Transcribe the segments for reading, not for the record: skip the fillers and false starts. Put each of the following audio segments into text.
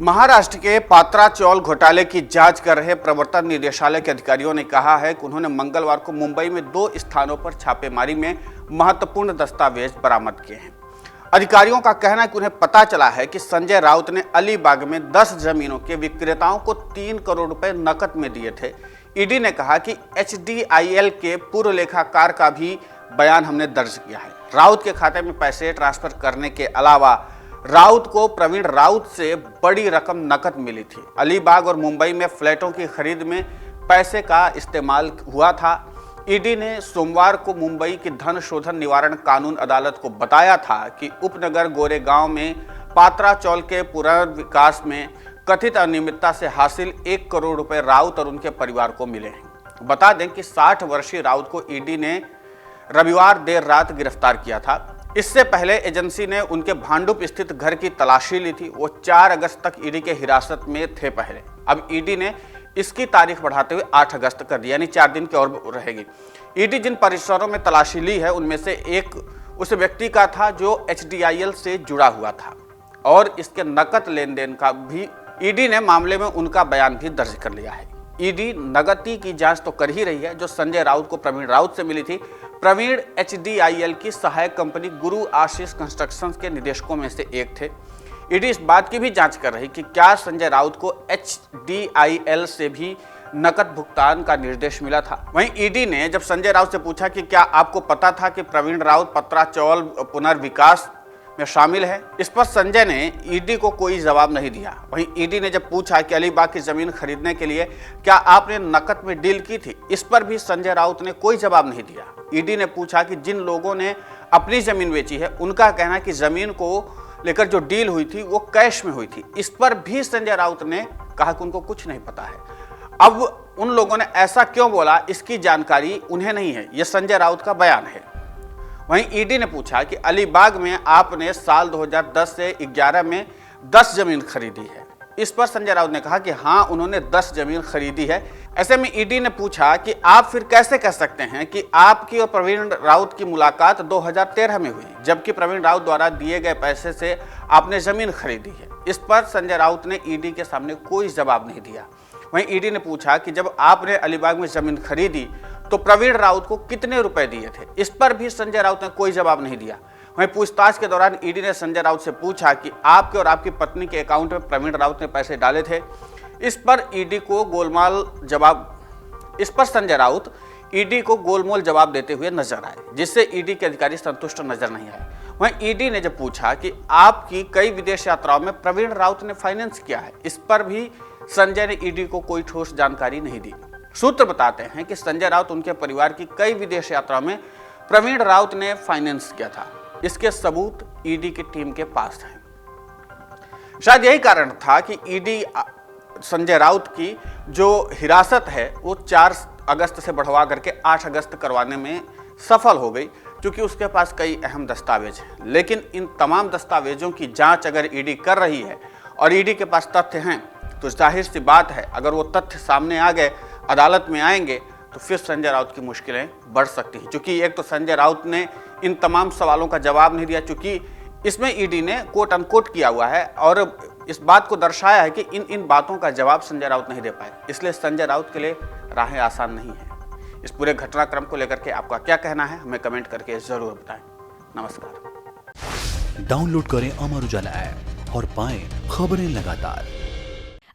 महाराष्ट्र के पात्रा चौल घोटाले की जांच कर रहे प्रवर्तन निदेशालय के अधिकारियों ने कहा है कि उन्होंने मंगलवार को मुंबई में 2 स्थानों पर छापेमारी में महत्वपूर्ण दस्तावेज बरामद किए हैं। अधिकारियों का कहना है कि उन्हें पता चला है कि संजय राउत ने अलीबाग में 10 जमीनों के विक्रेताओं को 3 करोड़ रुपए नकद में दिए थे। ईडी ने कहा कि HDIL के पूर्व लेखाकार का भी बयान हमने दर्ज किया है। राउत के खाते में पैसे ट्रांसफर करने के अलावा राउत को प्रवीण राउत से बड़ी रकम नकद मिली थी। अलीबाग और मुंबई में फ्लैटों की खरीद में पैसे का इस्तेमाल हुआ था। ईडी ने सोमवार को मुंबई की धन शोधन निवारण कानून अदालत को बताया था कि उपनगर गोरेगांव में पात्रा चौल के पुनर्विकास में कथित अनियमितता से हासिल 1 करोड़ रुपए राउत और उनके परिवार को मिले हैं। बता दें कि 60 वर्षीय राउत को ईडी ने रविवार देर रात गिरफ्तार किया था। इससे पहले एजेंसी ने उनके भांडुप स्थित घर की तलाशी ली थी। वो 4 अगस्त तक ईडी के हिरासत में थे पहले। अब ईडी ने इसकी तारीख बढ़ाते हुए 8 अगस्त कर दी, यानी 4 दिन की और रहेगी। ईडी जिन परिसरों में तलाशी ली है उनमें से एक उस व्यक्ति का था जो HDIL से जुड़ा हुआ था और इसके नकद लेन देन का भी ईडी ने मामले में उनका बयान भी दर्ज कर लिया है। ईडी नगदी की जांच तो कर ही रही है जो संजय राउत को प्रवीण राउत से मिली थी। प्रवीण HDIL की सहायक कंपनी गुरु आशीष कंस्ट्रक्शंस के निदेशकों में से एक थे। ईडी इस बात की भी जांच कर रही कि क्या संजय राउत को HDIL से भी नकद भुगतान का निर्देश मिला था। वहीं ईडी ने जब संजय राउत से पूछा कि क्या आपको पता था कि प्रवीण राउत पात्रा चौल पुनर्विकास में शामिल है, इस पर संजय ने ईडी को कोई जवाब नहीं दिया। वहीं ईडी ने जब पूछा कि अलीबाग की जमीन खरीदने के लिए क्या आपने नकद में डील की थी, इस पर भी संजय राउत ने कोई जवाब नहीं दिया। ईडी ने पूछा कि जिन लोगों ने अपनी जमीन बेची है उनका कहना है कि जमीन को लेकर जो डील हुई थी वो कैश में हुई थी। इस पर भी संजय राउत ने कहा कि उनको कुछ नहीं पता है। अब उन लोगों ने ऐसा क्यों बोला इसकी जानकारी उन्हें नहीं है, यह संजय राउत का बयान है। वहीं ईडी ने पूछा कि अलीबाग में आपने साल 2010 से 11 में 10 जमीन खरीदी है। इस पर संजय राउत ने कहा कि हाँ, उन्होंने 10 जमीन खरीदी है। ऐसे में ईडी ने पूछा कि आप फिर कैसे कह सकते हैं कि आपकी और प्रवीण राउत की मुलाकात 2013 में हुई, जबकि प्रवीण राउत द्वारा दिए गए पैसे से आपने जमीन खरीदी है। इस पर संजय राउत ने ईडी के सामने कोई जवाब नहीं दिया। वहीं ईडी ने पूछा कि जब आपने अलीबाग में जमीन खरीदी तो प्रवीण राउत को कितने रुपए दिए थे, इस पर भी संजय राउत ने कोई जवाब नहीं दिया। वहीं पूछताछ के दौरान ईडी ने संजय राउत से पूछा कि आपके और आपकी पत्नी के अकाउंट में प्रवीण राउत ने पैसे डाले थे। इस पर संजय राउत ईडी को गोलमोल जवाब देते हुए नजर आए, जिससे ईडी के अधिकारी संतुष्ट नजर नहीं आए। वहीं ईडी ने जब पूछा कि आपकी कई विदेश यात्राओं में प्रवीण राउत ने फाइनेंस किया है, इस पर भी संजय ने ईडी को कोई ठोस जानकारी नहीं दी। सूत्र बताते हैं कि संजय राउत उनके परिवार की कई विदेश यात्राओं में प्रवीण राउत ने फाइनेंस किया था। इसके सबूत ईडी की टीम के पास हैं। शायद यही कारण था कि ईडी संजय राउत की जो हिरासत है वो 4 अगस्त से बढ़वा करके 8 अगस्त करवाने में सफल हो गई, क्योंकि उसके पास कई अहम दस्तावेज हैं। लेकिन इन तमाम दस्तावेजों की जांच अगर ईडी कर रही है और ईडी के पास तथ्य हैं तो जाहिर सी बात है अगर वो तथ्य सामने आ गए, अदालत में आएंगे, तो फिर संजय राउत की मुश्किलें बढ़ सकती हैं। क्योंकि एक तो संजय राउत ने इन तमाम सवालों का जवाब नहीं दिया, क्योंकि इसमें ईडी ने कोट अनकोट किया हुआ है और इस बात को दर्शाया है कि इन बातों का जवाब संजय राउत नहीं दे पाए। इसलिए संजय राउत के लिए राहें आसान नहीं है। इस पूरे घटनाक्रम को लेकर के आपका क्या कहना है, हमें कमेंट करके जरूर बताएं। नमस्कार। डाउनलोड करें अमर उजाला ऐप और पाएं खबरें लगातार।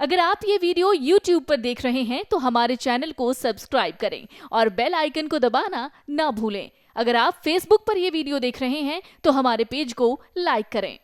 अगर आप ये वीडियो YouTube पर देख रहे हैं तो हमारे चैनल को सब्सक्राइब करें और बेल आइकन को दबाना ना भूलें। अगर आप Facebook पर ये वीडियो देख रहे हैं तो हमारे पेज को लाइक करें।